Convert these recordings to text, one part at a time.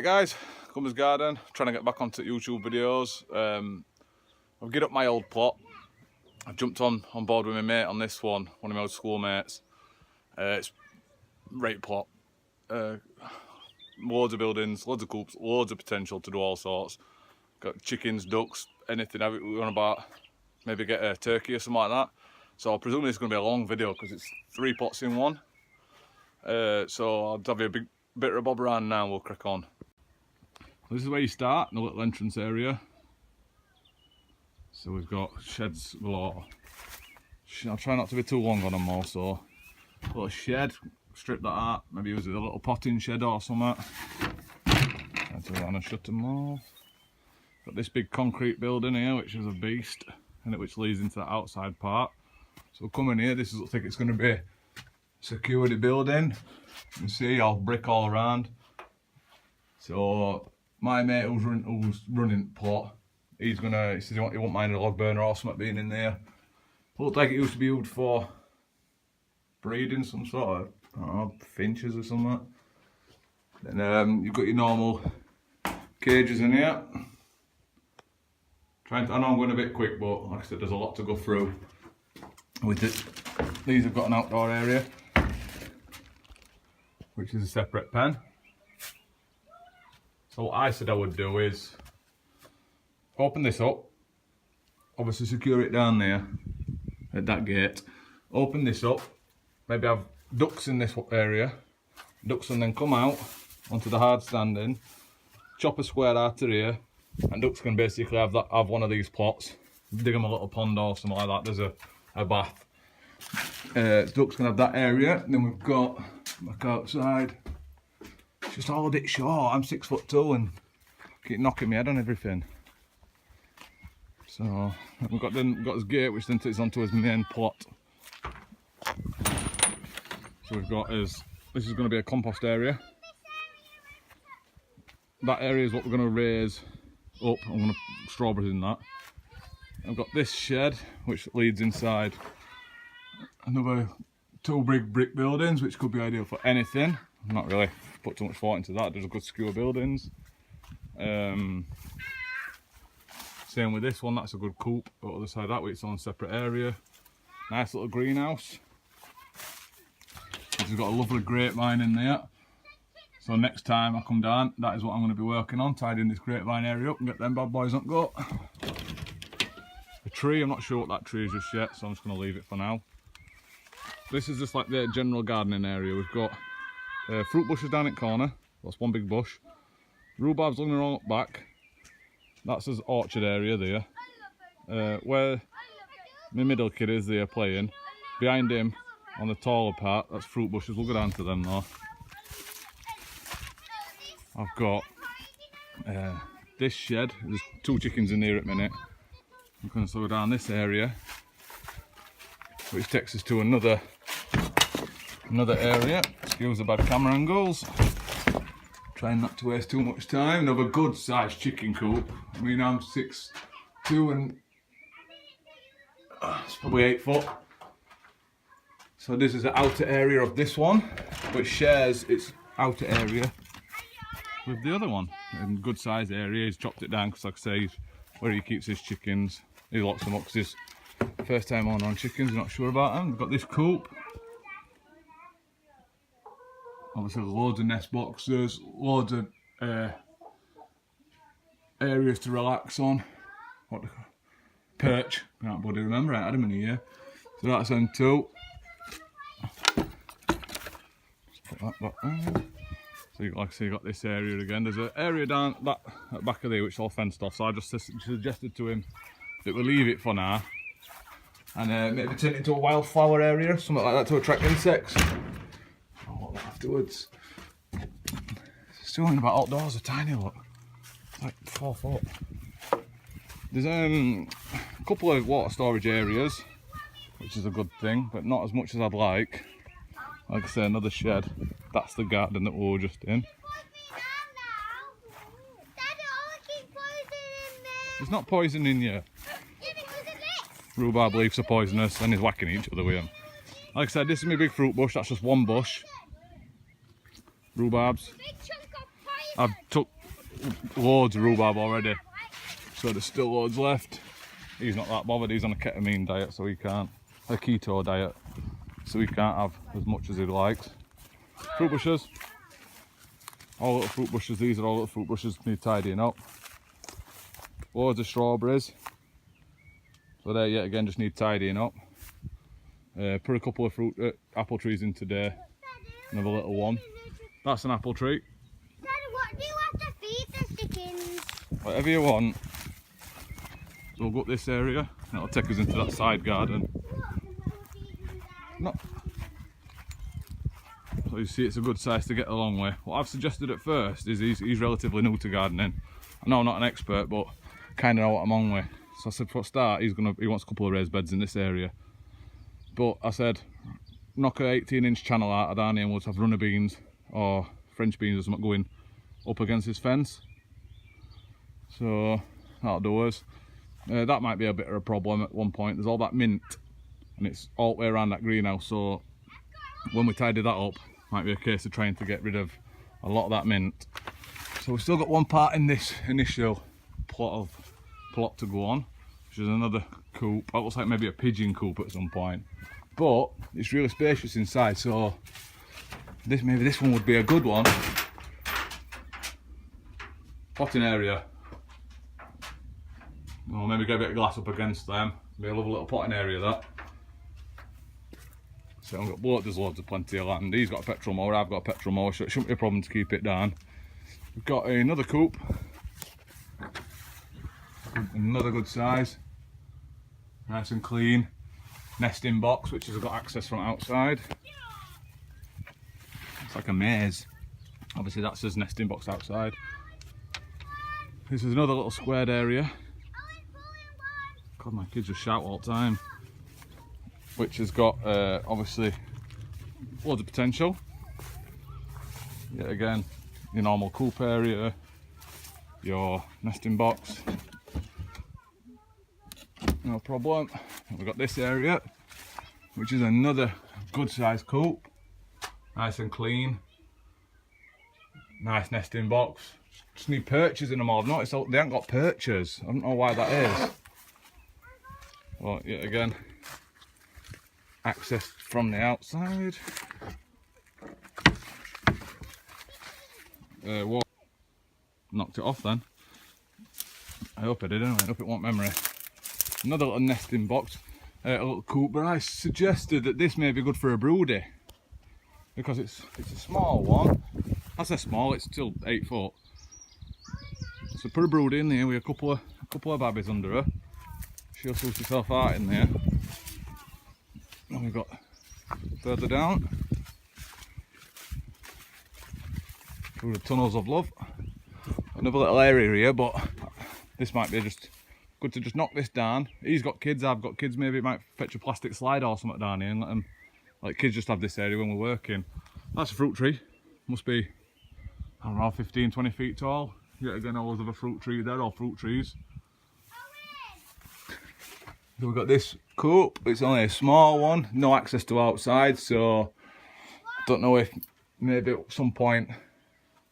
guys, Cumber's Garden, trying to get back onto YouTube videos. I've given up my old plot. I've jumped on board with my mate on this one of my old schoolmates. It's a great plot. Loads of buildings, loads of coops, loads of potential to do all sorts. Got chickens, ducks, anything. We want about maybe get a turkey or something like that. So I presume it's going to be a long video because it's 3 plots in one. So I'll have you a bit of a bob around now and we'll crack on. This is where you start, in the little entrance area. So we've got sheds galore. I'll try not to be too long on them also. Little shed, strip that out, maybe use it as a little potting shed or something. Try to run and shut them all. Got this big concrete building here, which is a beast, and which leads into the outside part. So we'll come in here, this looks like it's going to be a security building. You can see all brick all around. So my mate who's running the plot, he says he won't mind a log burner or something being in there. It looked like it used to be used for breeding some sort of, I don't know, finches or something. Then you've got your normal cages in here. I know I'm going a bit quick, but like I said, there's a lot to go through with it. These have got an outdoor area, which is a separate pen. So what I said I would do is open this up, obviously secure it down there at that gate, open this up, maybe have ducks in this area, ducks, and then come out onto the hard standing, chop a square out of here, and ducks can basically have one of these plots, dig them a little pond or something like that. There's a bath. Ducks can have that area, and then we've got back outside. It's just all a bit short. I'm 6'2" and keep knocking my head on everything. So we've got this gate which then takes onto his main plot. So we've got this is going to be a compost area. That area is what we're going to raise up. I'm going to put strawberries in that. I've got this shed which leads inside another 2 big brick buildings, which could be ideal for anything. I'm not really put too much thought into that. There's a good secure buildings. Same with this one, that's a good coop. But other side of that, it's on a separate area. Nice little greenhouse. It's got a lovely grapevine in there. So next time I come down, that is what I'm going to be working on, tidying this grapevine area up and get them bad boys on go. A tree, I'm not sure what that tree is just yet, so I'm just going to leave it for now. This is just like the general gardening area. We've got fruit bushes down in the corner, that's one big bush. Rhubarb's looking around back, that's his orchard area there. Where my middle kid is there playing, behind him on the taller part, that's fruit bushes. We'll go down to them though. I've got this shed, there's 2 chickens in there at the minute. I'm going to go down this area, which takes us to another area. Excuse the bad camera angles. Trying not to waste too much time. Another good sized chicken coop. I mean, I'm 6'2" and it's probably 8 foot. So this is the outer area of this one, which shares its outer area with the other one. In good sized area. He's chopped it down because, like I say, where he keeps his chickens, he locks them up because he's first time owner on chickens, not sure about them. We've got this coop. Obviously there's loads of nest boxes, loads of areas to relax on. What the perch, can't bloody remember, I had them in here. So that's on 2. Just put that back there. So like I say, you got this area again. There's an area down that at the back of there which is all fenced off, so I just suggested to him that we leave it for now and maybe turn it into a wildflower area, something like that, to attract insects. Oh, afterwards. Still in about outdoors, a tiny look. It's like 4 foot. There's a couple of water storage areas, which is a good thing, but not as much as I'd like. Like I say, another shed. That's the garden that we were just in. There's not poison in here. Rhubarb leaves are poisonous and he's whacking each other with them. Like I said, this is my big fruit bush, that's just one bush. Rhubarbs. I've took loads of rhubarb already, so there's still loads left. He's not that bothered, he's on a ketamine diet, so he can't, a keto diet, so he can't have as much as he likes. Fruit bushes, all little fruit bushes, these are all little fruit bushes, need tidying up. Loads of strawberries, so they yet again just need tidying up. Put a couple of apple trees in today, another little one. That's an apple tree. Daddy, what do you have to feed the chickens? Whatever you want. So we'll go up this area, and it'll take us into that side garden. No. So you see it's a good size to get along with. What I've suggested at first is he's relatively new to gardening. I know I'm not an expert, but kind of know what I'm on with. So I said for a start, he wants a couple of raised beds in this area. But I said, knock a 18-inch channel out of down here and we'll have runner beans or French beans or something going up against his fence. So that'll do us. That might be a bit of a problem at one point. There's all that mint and it's all the way around that greenhouse, so when we tidy that up, might be a case of trying to get rid of a lot of that mint. So we've still got one part in this initial plot to go on, which is another coop. That looks like maybe a pigeon coop at some point, but it's really spacious inside, so maybe this one would be a good one. Potting area. Or maybe get a bit of glass up against them. Be a lovely little potting area, that. So I've got there's loads of plenty of land. He's got a petrol mower, I've got a petrol mower, so it shouldn't be a problem to keep it down. We've got another coop. Another good size. Nice and clean. Nesting box, which has got access from outside. It's like a maze. Obviously that says nesting box outside. This is another little squared area. God, my kids just shout all the time. Which has got obviously loads of potential. Yet again, your normal coop area, your nesting box, no problem. And we've got this area, which is another good sized coop, nice and clean, nice nesting box. Just need perches in them all. I've noticed they haven't got perches. I don't know why that is. Well, yet again, access from the outside. Whoa. Knocked it off then. I hope I did anyway. I hope it won't memory. Another little nesting box, a little coop, but I suggested that this may be good for a broody because it's a small one. I say small, it's still 8 foot. So put a broody in there with a couple of babbies under her. She'll sort herself out in there. And we've got further down through the tunnels of love. Another little area here, but this might be just good to just knock this down. He's got kids, I've got kids. Maybe it might fetch a plastic slide or something down here and let them, like kids just have this area when we're working. That's a fruit tree. Must be, I don't know, 15-20 feet tall. Yet again, always have a fruit tree there, or fruit trees. So we've got this coop, it's only a small one, no access to outside, so I don't know if maybe at some point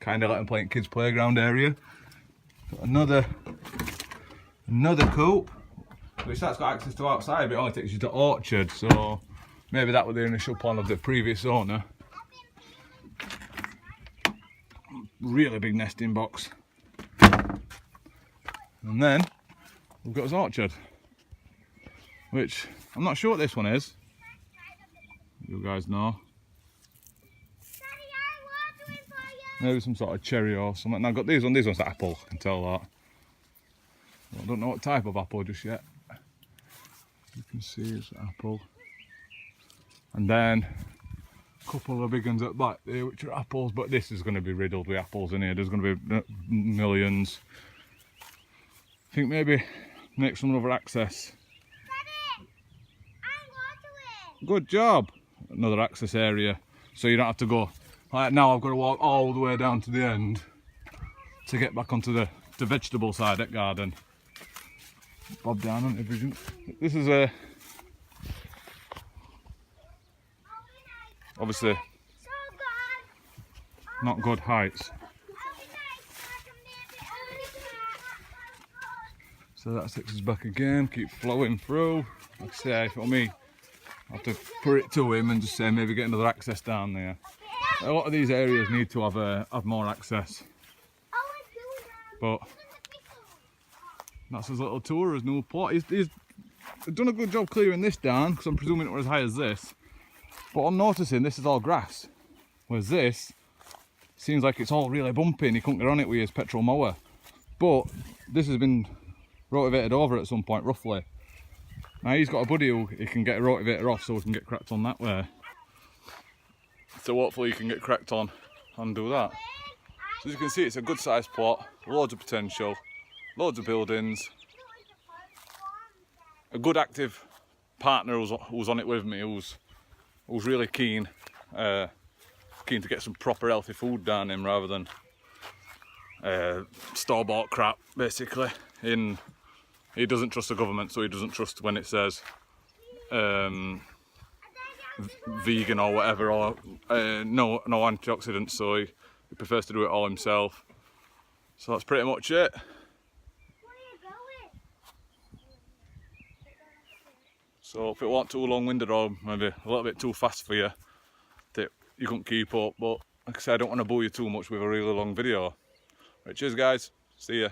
kind of let them play in kids' playground area. Got another coop, which that's got access to outside, but it only takes you to orchard, so maybe that was the initial plan of the previous owner. Really big nesting box. And then we've got his orchard, which I'm not sure what this one is. You guys know. Maybe some sort of cherry or something. Now I've got these ones are apple, I can tell that. Well, I don't know what type of apple just yet. You can see it's apple. And then a couple of big ones at the back there which are apples, but this is going to be riddled with apples in here. There's going to be millions. I think maybe make some other access. Good job. Another access area, so you don't have to go like now. I've got to walk all the way down to the end to get back onto the vegetable side at garden. Bob down on everything. This is a obviously not good heights. So that takes us back again, keep flowing through. Like I say, for me, I have to put it to him and just say maybe get another access down there. A lot of these areas need to have more access. But that's his little tour, his new plot. He's done a good job clearing this down, because I'm presuming it was as high as this. But I'm noticing this is all grass, whereas this seems like it's all really bumpy and he couldn't get on it with his petrol mower. But this has been rotavated over at some point, roughly. Now he's got a buddy who he can get a rotavator off so we can get cracked on that way. So hopefully he can get cracked on and do that. So as you can see, it's a good sized plot, loads of potential, loads of buildings. A good active partner who's on it with me, who's really keen to get some proper healthy food down him rather than store-bought crap, basically. He doesn't trust the government, so he doesn't trust when it says vegan or whatever, or no antioxidants, so he prefers to do it all himself. So that's pretty much it. So if it wasn't too long-winded or maybe a little bit too fast for you, that you couldn't keep up, but like I said, I don't want to bore you too much with a really long video. Right, cheers guys, see ya.